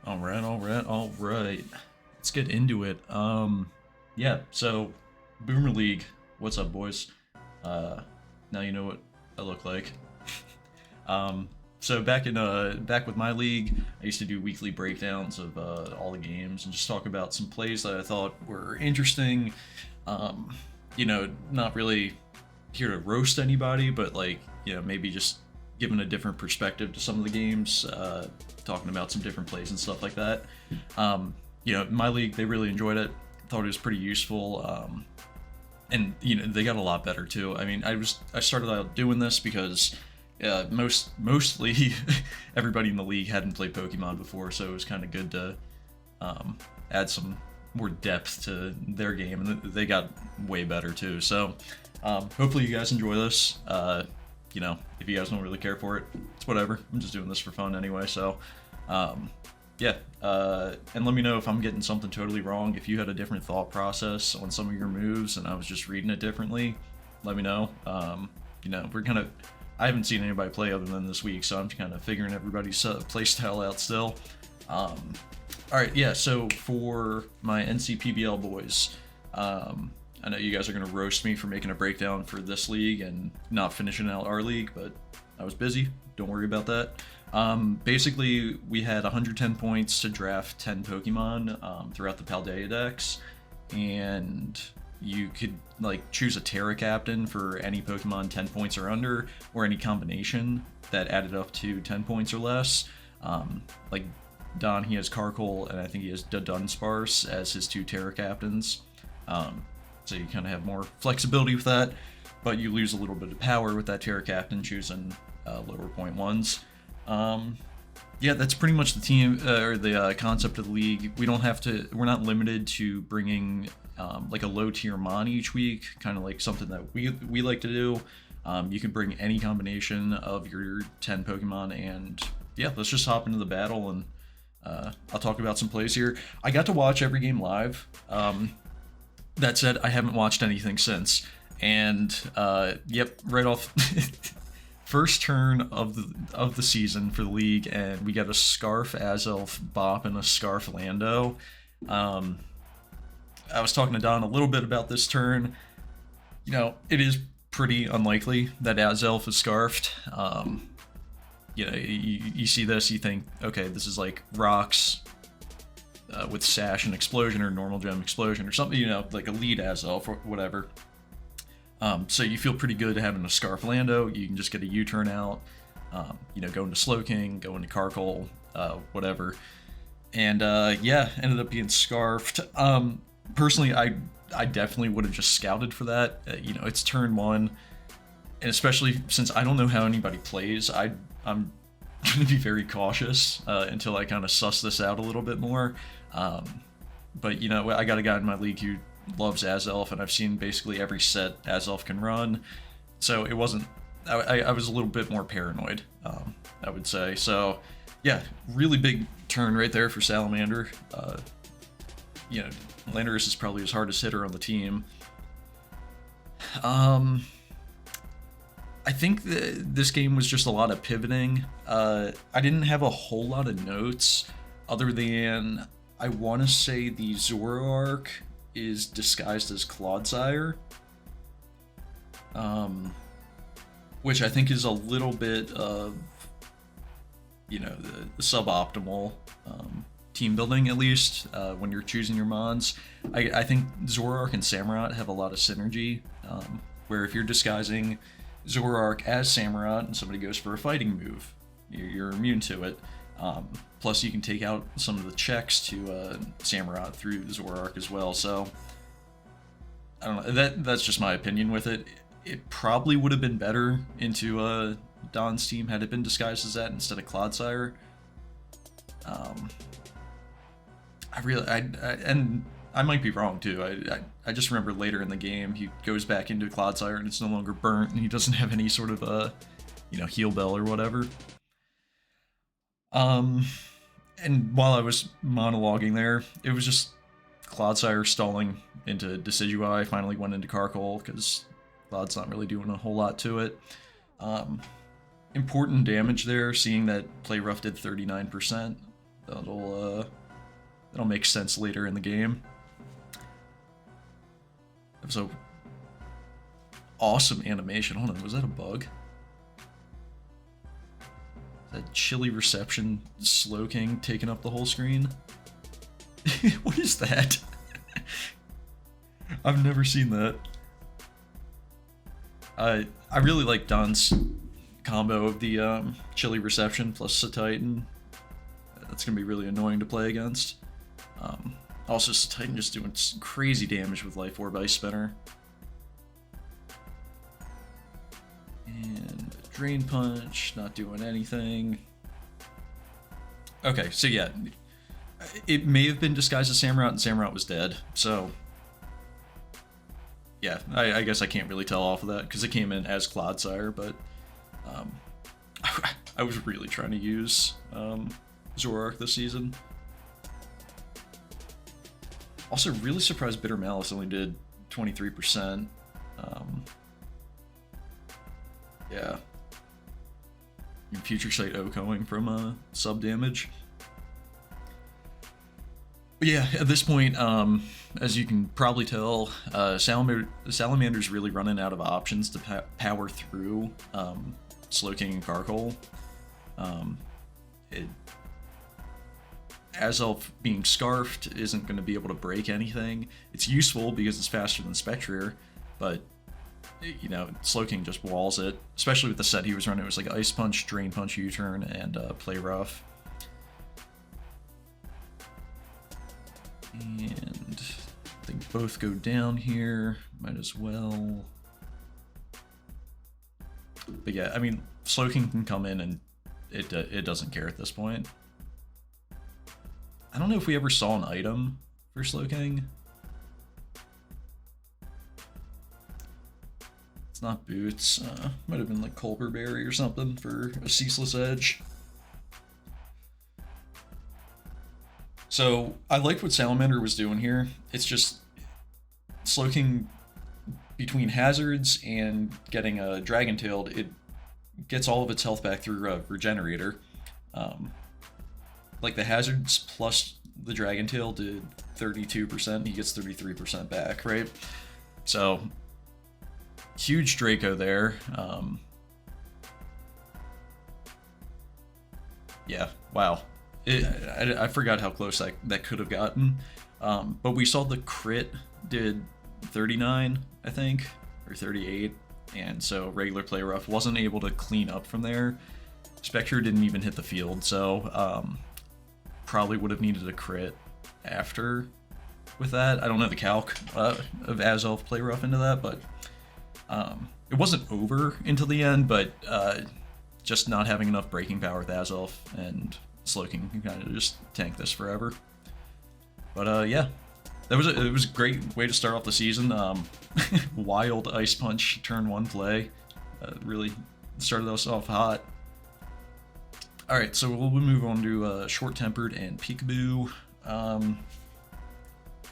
All right. Let's get into it. Yeah. So, Boomer League. What's up, boys? Uh, Now you know what I look like. Um, so back with my league, I used to do weekly breakdowns of all the games and just talk about some plays that I thought were interesting. Um, Not really here to roast anybody, but like maybe just giving a different perspective to some of the games, talking about some different plays and stuff like that. My league, they really enjoyed it. Thought it was pretty useful. And they got a lot better too. I mean, I started out doing this because mostly everybody in the league hadn't played Pokemon before, so it was kind of good to add some more depth to their game, and they got way better too. So hopefully you guys enjoy this. If you guys don't really care for it, it's whatever. I'm just doing this for fun anyway. So yeah, and let me know if I'm getting something totally wrong. If you had a different thought process on some of your moves and I was just reading it differently, let me know. I haven't seen anybody play other than this week, so I'm kind of figuring everybody's play style out still. All right, yeah. So for my NCPBL boys, I know you guys are gonna roast me for making a breakdown for this league and not finishing out our league, but I was busy. Don't worry about that. Basically, we had 110 points to draft 10 Pokemon throughout the Paldea decks, and you could like choose a Terra Captain for any Pokemon 10 points or under, or any combination that added up to 10 points or less. Like Don, he has Carkol, and I think he has Dunsparce as his two Terra Captains. So you kind of have more flexibility with that, but you lose a little bit of power with that Terra Captain choosing lower point ones. Yeah, that's pretty much the team or the concept of the league. We're not limited to bringing like a low tier mon each week, kind of like something that we like to do. You can bring any combination of your 10 Pokemon, and yeah, let's just hop into the battle, and I'll talk about some plays here. I got to watch every game live. That said, I haven't watched anything since, and yep, right off first turn of the season for the league, and we got a Scarf Azelf Bop and a Scarf Lando. I was talking to Don a little bit about this turn. It is pretty unlikely that Azelf is scarfed. You see this, you think, okay, this is like rocks with Sash and Explosion, or Normal Gem Explosion, or something, like a lead Azelf or whatever. So you feel pretty good having a Scarf Lando. You can just get a U-turn out, go into Slowking, go into Carkol, whatever. And yeah, ended up being scarfed. Personally, I definitely would have just scouted for that. It's turn one, and especially since I don't know how anybody plays, I'm going to be very cautious until I kind of suss this out a little bit more. But I got a guy in my league who loves Azelf, and I've seen basically every set Azelf can run, so it wasn't. I was a little bit more paranoid, I would say. So yeah, really big turn right there for Salamander. Landorus is probably his hardest hitter on the team. I think this game was just a lot of pivoting. I didn't have a whole lot of notes other than I want to say the Zoroark is disguised as Clodsire, which I think is a little bit of the suboptimal team building, at least when you're choosing your mons. I think Zoroark and Samurott have a lot of synergy, where if you're disguising Zoroark as Samurott and somebody goes for a fighting move, you're immune to it. Plus you can take out some of the checks to Samurott through Zoroark as well. So I don't know, that's just my opinion with it. It probably would have been better into Don's team had it been disguised as that instead of Clodsire. And I might be wrong too. I just remember later in the game he goes back into Clodsire and it's no longer burnt, and he doesn't have any sort of heal bell or whatever. And while I was monologuing there, it was just Clodsire stalling into Decidueye. Finally went into Carkol because Clod's not really doing a whole lot to it. Important damage there, seeing that Play Rough did 39%. That'll make sense later in the game. That was a awesome animation. Hold on, was that a bug? That chilly reception Slow King taking up the whole screen? What is that? I've never seen that. I really like Don's combo of the chilly reception plus Titan. That's gonna be really annoying to play against. Also, Titan just doing some crazy damage with Life Orb Ice Spinner. And Drain Punch, not doing anything. Okay, so yeah, it may have been disguised as Samurott, and Samurott was dead. So yeah, I guess I can't really tell off of that because it came in as Clodsire, but I was really trying to use Zoroark this season. Also, really surprised Bitter Malice only did 23%. Yeah. Future Sight OHKOing from sub damage. But yeah, at this point, as you can probably tell, Salamander's really running out of options to power through Slowking and Carkol. Azelf being Scarfed isn't going to be able to break anything. It's useful because it's faster than Spectrier, but you know, Slowking just walls it, especially with the set he was running. It was like Ice Punch, Drain Punch, U-Turn, and Play Rough. And I think both go down here. Might as well. But yeah, I mean, Slowking can come in and it doesn't care at this point. I don't know if we ever saw an item for Slowking. It's not boots. Might have been like Culper Berry or something for a Ceaseless Edge. So I liked what Salamander was doing here. It's just Slowking between hazards and getting a Dragon Tailed, it gets all of its health back through Regenerator. Like the hazards plus the Dragon Tail did 32%, he gets 33% back, right? So huge Draco there. Yeah, wow. I forgot how close that could have gotten. But we saw the crit did 39, I think, or 38. And so regular Play Rough wasn't able to clean up from there. Spectre didn't even hit the field, so probably would have needed a crit after with that. I don't know the calc of Azelf Play Rough into that, but it wasn't over until the end, but just not having enough breaking power with Azelf and Slowking can kind of just tank this forever. But yeah, it was a great way to start off the season. Wild Ice Punch turn 1 play really started us off hot. All right, so we'll move on to Short Tempered and Peekaboo.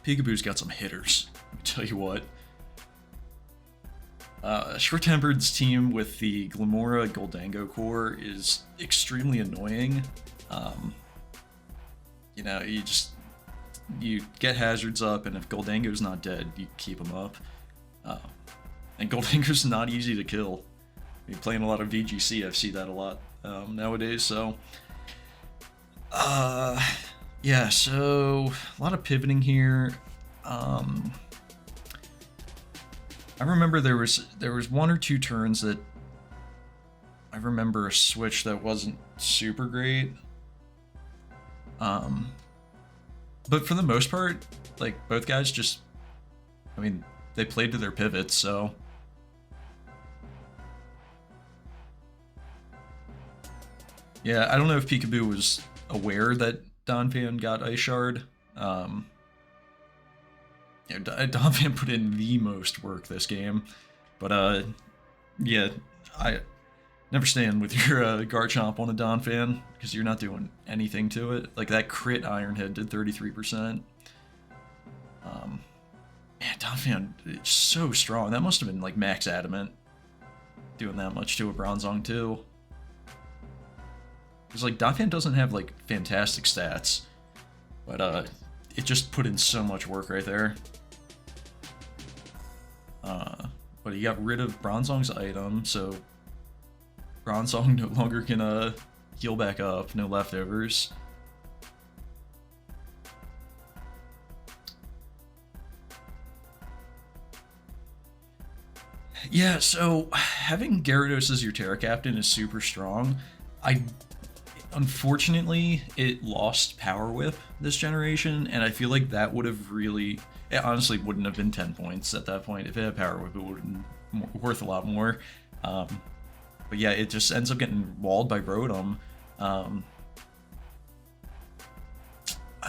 Peekaboo's got some hitters, let me tell you what. Short Tempered's team with the Glamora Goldango core is extremely annoying. You know, you get hazards up, and if Goldango's not dead, you keep him up. And Goldango's not easy to kill. I mean, playing a lot of VGC, I've seen that a lot nowadays, so... yeah, so a lot of pivoting here. I remember there was 1 or 2 turns that I remember a switch that wasn't super great. But for the most part, like, both guys just, I mean, they played to their pivots, so. Yeah, I don't know if Peekaboo was aware that Donphan got Ice Shard. Yeah, Donphan put in the most work this game, but yeah, I never stand with your Garchomp on a Donphan because you're not doing anything to it. Like that crit Ironhead did 33%. Man, Donphan is so strong. That must have been like max adamant doing that much to a Bronzong too. Because like Donphan doesn't have like fantastic stats, but it just put in so much work right there. But he got rid of Bronzong's item, so Bronzong no longer can heal back up, no leftovers. Yeah, so having Gyarados as your Terra Captain is super strong. Unfortunately, it lost Power Whip this generation, and I feel like that would have really... It honestly wouldn't have been 10 points at that point. If it had Power Whip, it would have been worth a lot more. But yeah, it just ends up getting walled by Rotom. I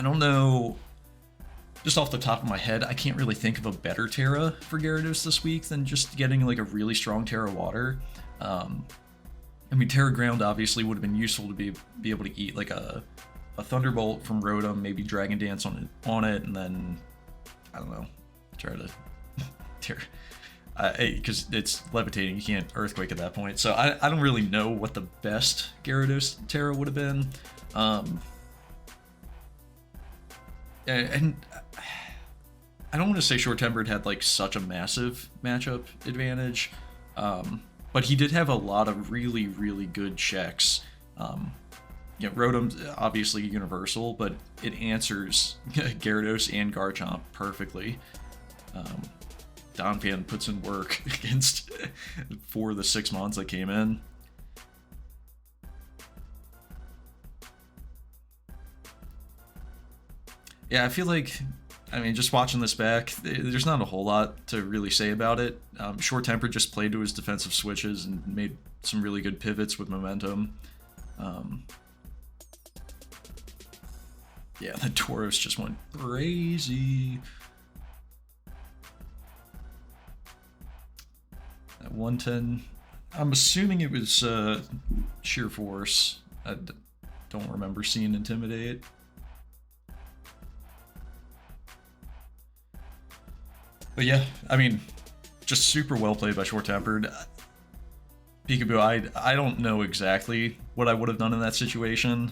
don't know... Just off the top of my head, I can't really think of a better Terra for Gyarados this week than just getting like a really strong Terra Water. I mean, Terra Ground obviously would have been useful to be able to eat like a Thunderbolt from Rotom, maybe Dragon Dance on it, and then I don't know, try to Terra. Because it's levitating, you can't Earthquake at that point. So I don't really know what the best Gyarados Terra would have been. And I don't want to say Short Tempered had like such a massive matchup advantage, but he did have a lot of really, really good checks. Yeah, Rotom's obviously universal, but it answers Gyarados and Garchomp perfectly. Donphan puts in work against 4 of the 6 mons that came in. Yeah, I feel like, I mean, just watching this back, there's not a whole lot to really say about it. Short Tempered just played to his defensive switches and made some really good pivots with momentum. Yeah, the Tauros just went crazy. At 110, I'm assuming it was sheer force. I don't remember seeing Intimidate. But yeah, I mean, just super well played by Short Tempered. Peekaboo, I don't know exactly what I would have done in that situation.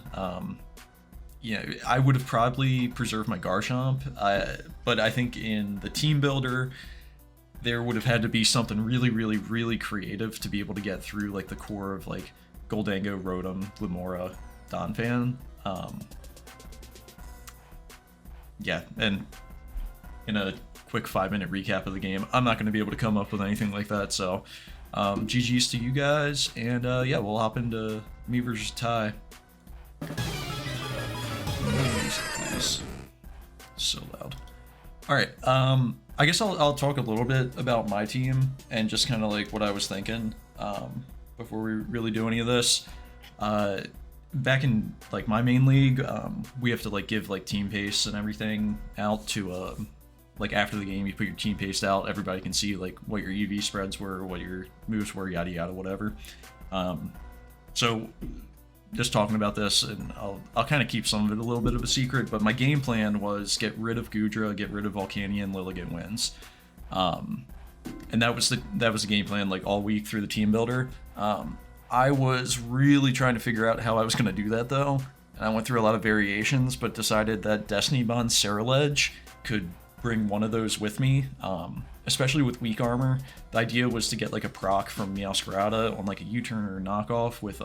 Yeah, I would have probably preserved my Garchomp, but I think in the team builder, there would have had to be something really, really, really creative to be able to get through like the core of like Goldango, Rotom, Glimmora, Donphan. Yeah, and in a quick 5-minute recap of the game, I'm not going to be able to come up with anything like that, so GG's to you guys, and yeah, we'll hop into me versus Ty. Please. So loud. Alright, I guess I'll talk a little bit about my team and just kind of like what I was thinking before we really do any of this. Back in like my main league, we have to like give like team pace and everything out to like after the game you put your team pace out, everybody can see like what your EV spreads were, what your moves were, yada yada, whatever. So just talking about this, and I'll kind of keep some of it a little bit of a secret, but my game plan was get rid of Goodra, get rid of Volcanion, Lilligant wins. And that was the game plan like all week through the team builder. I was really trying to figure out how I was going to do that though, and I went through a lot of variations, but decided that Destiny Bond Ceruledge could bring one of those with me, especially with weak armor. The idea was to get like a proc from Meowscarada on like a U-turn or knockoff with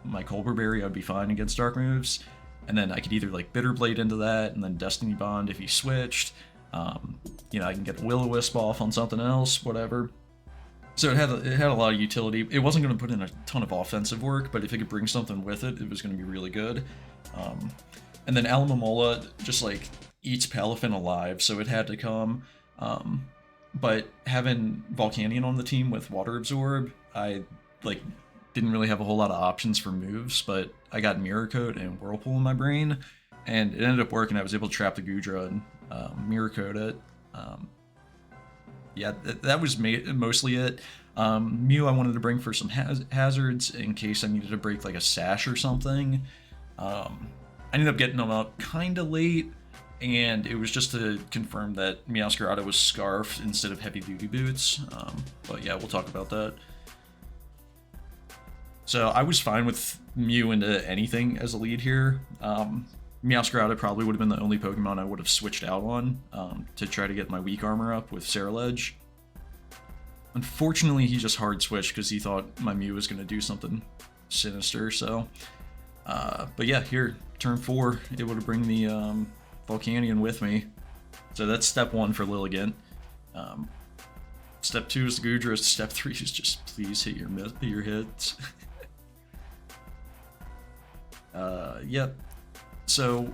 my Colbur Berry. I'd be fine against dark moves, and then I could either like Bitter Blade into that and then Destiny Bond if he switched. You know, I can get a Will-O-Wisp off on something else, whatever. So it had a lot of utility. It wasn't going to put in a ton of offensive work, but if it could bring something with it, it was going to be really good. And then Alomomola just like eats Palafin alive, so it had to come. But having Volcanion on the team with Water Absorb, I like didn't really have a whole lot of options for moves, but I got Mirror Coat and Whirlpool in my brain, and it ended up working. I was able to trap the Goodra and Mirror Coat it. Yeah, that was mostly it. Mew I wanted to bring for some hazards in case I needed to break like a Sash or something. I ended up getting them up kind of late, and it was just to confirm that Meowscarada was Scarf instead of Heavy Duty Boots. But yeah, we'll talk about that. So I was fine with Mew into anything as a lead here. Meowscarada probably would have been the only Pokemon I would have switched out on to try to get my weak armor up with Ceruledge. Unfortunately, he just hard switched because he thought my Mew was going to do something sinister, so... but yeah, here, turn 4, able to bring the Volcanion with me. So that's step 1 for Lilligant. Step 2 is the Goodra, step 3 is just please hit your hits. Yep. So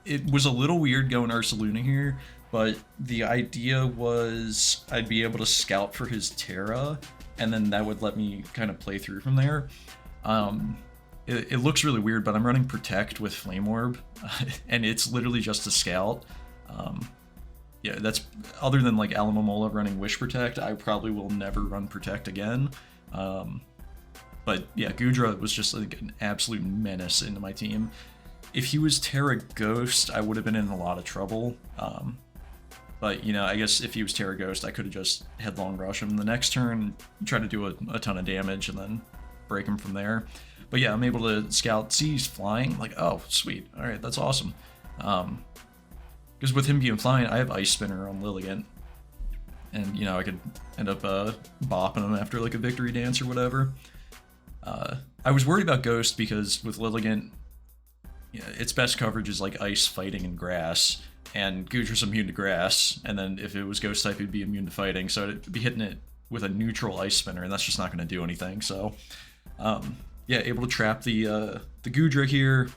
it was a little weird going Ursaluna here, but the idea was I'd be able to scout for his Terra, and then that would let me kind of play through from there. It looks really weird, but I'm running Protect with Flame Orb, and it's literally just a scout. Yeah, that's other than like Alamomola running Wish Protect, I probably will never run Protect again. But yeah, Goodra was just like an absolute menace into my team. If he was Terra Ghost, I would have been in a lot of trouble. But, you know, I guess if he was Terra Ghost, I could have just Headlong Rush him the next turn, try to do a ton of damage, and then break him from there. But yeah, I'm able to scout, see he's flying, like, oh, sweet, alright, that's awesome. Because with him being flying, I have Ice Spinner on Lilligant. And, you know, I could end up bopping him after, like, a victory dance or whatever. I was worried about Ghost because with Lilligant, yeah, its best coverage is like Ice, Fighting, and Grass, and Goodra's immune to Grass, and then if it was Ghost type, it'd be immune to Fighting, so I'd be hitting it with a neutral Ice Spinner, and that's just not going to do anything, so... yeah, able to trap the Goodra here.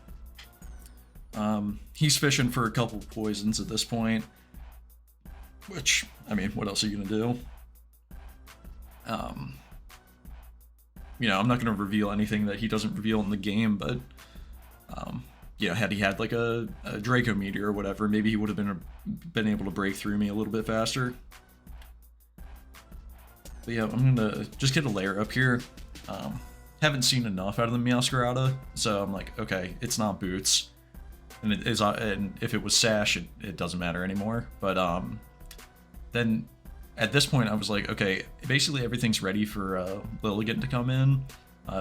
He's fishing for a couple of poisons at this point, which, I mean, what else are you going to do? You know, I'm not going to reveal anything that he doesn't reveal in the game, but, you know, had he had like a Draco Meteor or whatever, maybe he would have been able to break through me a little bit faster. But yeah, I'm going to just get a layer up here. Haven't seen enough out of the Meowscarada, so I'm like, okay, it's not Boots. And it is, and if it was Sash, it doesn't matter anymore. But then at this point, I was like, okay, basically everything's ready for Lilligant to come in,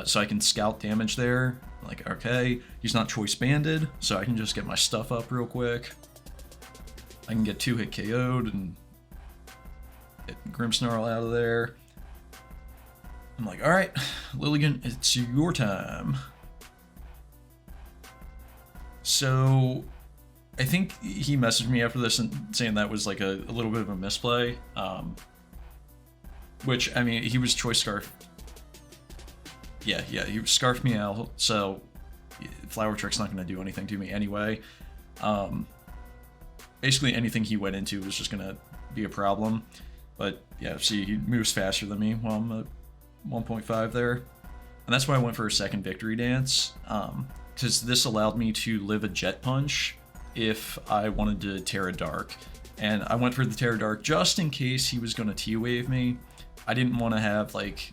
so I can scout damage there. Like, okay, he's not choice banded, so I can just get my stuff up real quick. I can get 2-hit KO'd and get Grimmsnarl out of there. I'm like, alright, Lilligant, it's your time. So, I think he messaged me after this and saying that was like a little bit of a misplay. Which, I mean, he was Choice Scarf. Yeah, he scarfed me out, so Flower Trick's not going to do anything to me anyway. Basically, anything he went into was just going to be a problem. But, yeah, see, he moves faster than me while I'm at 1.5 there. And that's why I went for a second Victory Dance, because this allowed me to live a Jet Punch if I wanted to Terra Dark. And I went for the Terra Dark just in case he was going to T-Wave me. I didn't want to have, like,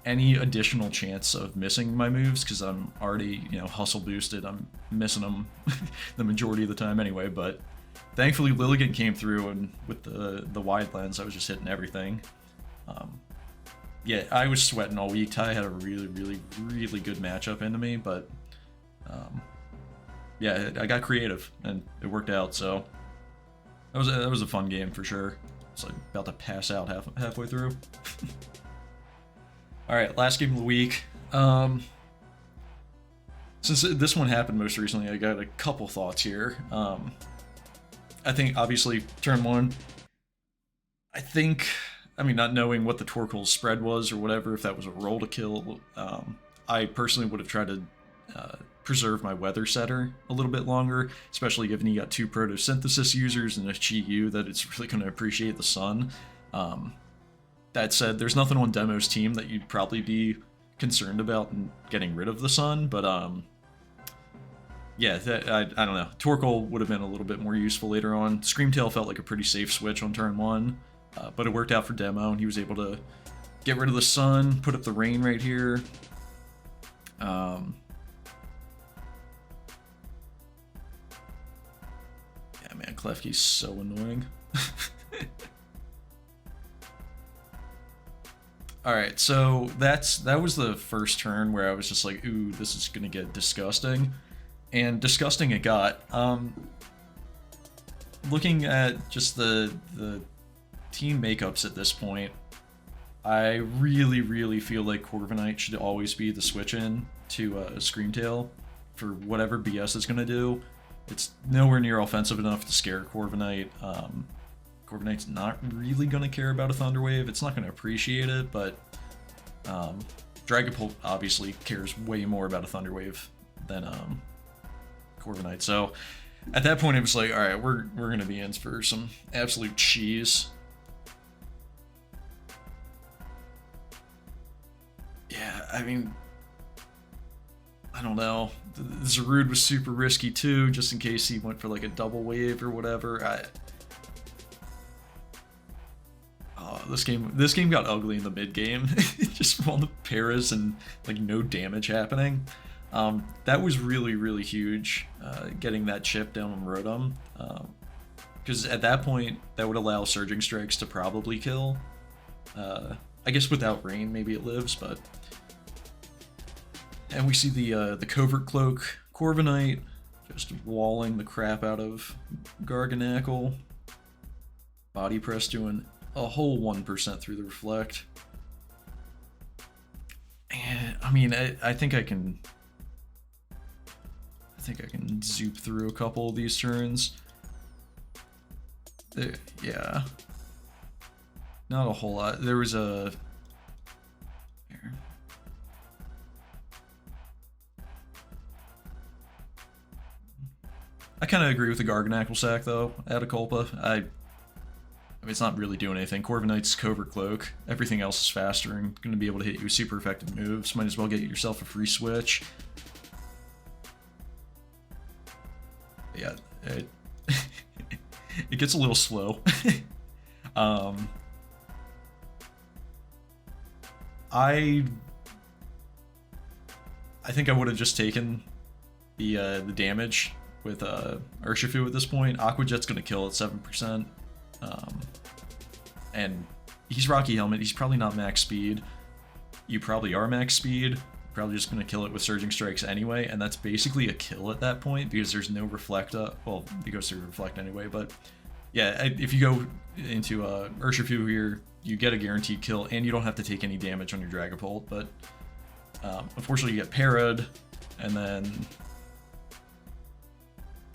any additional chance of missing my moves, because I'm already, you know, hustle boosted. I'm missing them the majority of the time anyway, but thankfully Lilligant came through, and with the wide lens, I was just hitting everything. Yeah, I was sweating all week. Ty had a really good matchup into me, but yeah, I got creative, and it worked out, so that was a fun game for sure. It's like about to pass out halfway through. Alright, last game of the week. Since this one happened most recently, I got a couple thoughts here. I think, obviously, turn 1, I mean, not knowing what the Torkoal's spread was or whatever, if that was a roll to kill, I personally would have tried to preserve my Weather Setter a little bit longer, especially given you got 2 Photosynthesis users and a Chi-Yu that it's really going to appreciate the sun. That said, there's nothing on Demo's team that you'd probably be concerned about in getting rid of the sun, but yeah, I don't know. Torkoal would have been a little bit more useful later on. Screamtail felt like a pretty safe switch on turn 1, but it worked out for Demo, and he was able to get rid of the sun, put up the rain right here. Yeah, man, Klefki's so annoying. All right, so that was the first turn where I was just like, ooh, this is gonna get disgusting, and disgusting it got. Looking at just the team makeups at this point, I really feel like Corviknight should always be the switch in to Screamtail for whatever BS it's gonna do. It's nowhere near offensive enough to scare Corviknight. Corviknight's not really gonna care about a Thunder Wave. It's not gonna appreciate it, but Dragapult obviously cares way more about a Thunder Wave than Corviknight. So at that point, it was like, all right, we're gonna be in for some absolute cheese. Yeah, I mean, I don't know. Zarude was super risky too, just in case he went for like a double wave or whatever. This game got ugly in the mid game, just from all the paras and like no damage happening. That was really huge, getting that chip down on Rotom, because at that point that would allow Surging Strikes to probably kill. I guess without Rain maybe it lives, but. And we see the Covert Cloak Corviknight just walling the crap out of Garganacl. Body Press doing a whole 1% through the Reflect. And I mean, I think I can zoop through a couple of these turns. Yeah. Not a whole lot. There was a... Here. I kind of agree with the Garganacl sack, though, out of Culpa. I mean, it's not really doing anything. Corviknight's Covert Cloak. Everything else is faster and going to be able to hit you with super effective moves. Might as well get yourself a free switch. Yeah, it gets a little slow. I think I would have just taken the damage with Urshifu at this point. Aqua Jet's gonna kill at 7%, and he's Rocky Helmet. He's probably not max speed. You probably are max speed. Probably just gonna kill it with Surging Strikes anyway, and that's basically a kill at that point because there's no Reflect up. Well, he goes through Reflect anyway, but yeah, if you go into Urshifu here, you get a guaranteed kill, and you don't have to take any damage on your Dragapult. But unfortunately, you get parried, and then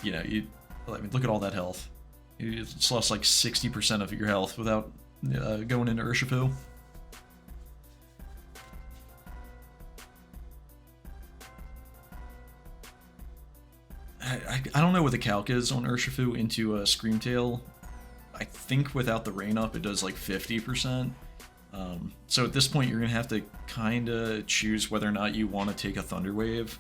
you know I mean, look at all that health. You just lost like 60% of your health without going into Urshifu. I don't know what the calc is on Urshifu into Screamtail. I think without the rain up, it does like 50%. So at this point, you're going to have to kind of choose whether or not you want to take a Thunder Wave.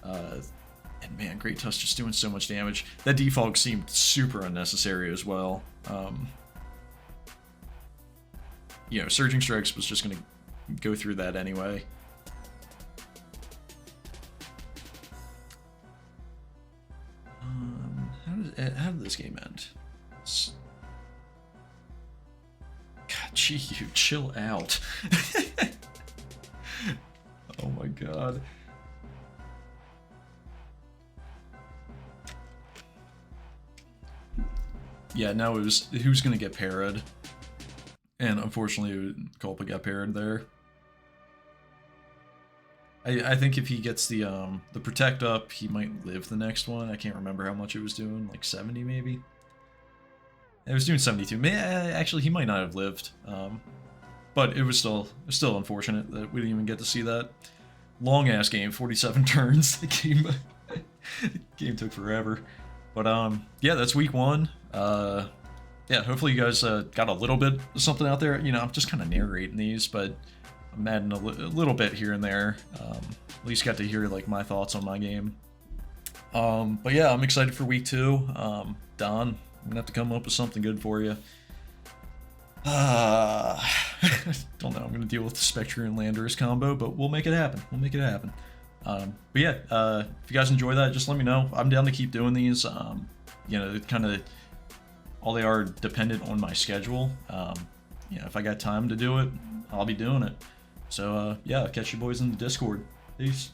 And man, Great Tusk just doing so much damage. That defog seemed super unnecessary as well. You know, Surging Strikes was just going to go through that anyway. How did this game end? God, gee, you chill out. Oh my god. Yeah, now it was who's gonna get parried, and unfortunately, Culpa got parried there. I think if he gets the Protect up, he might live the next one. I can't remember how much it was doing, like 70 maybe. It was doing 72. Actually, he might not have lived, but it was still unfortunate that we didn't even get to see that. Long ass game, 47 turns. The game took forever, but yeah, that's week one. Yeah, hopefully you guys got a little bit of something out there. You know, I'm just kind of narrating these, but I'm adding a little bit here and there. At least got to hear like my thoughts on my game. But yeah, I'm excited for week two. Don, I'm gonna have to come up with something good for you. Don't know. I'm gonna deal with the Spectre and Landorus combo, but we'll make it happen. We'll make it happen. But yeah, if you guys enjoy that, just let me know. I'm down to keep doing these. You know, kind of all they are dependent on my schedule. you know, if I got time to do it, I'll be doing it. So yeah, catch you boys in the Discord. Peace.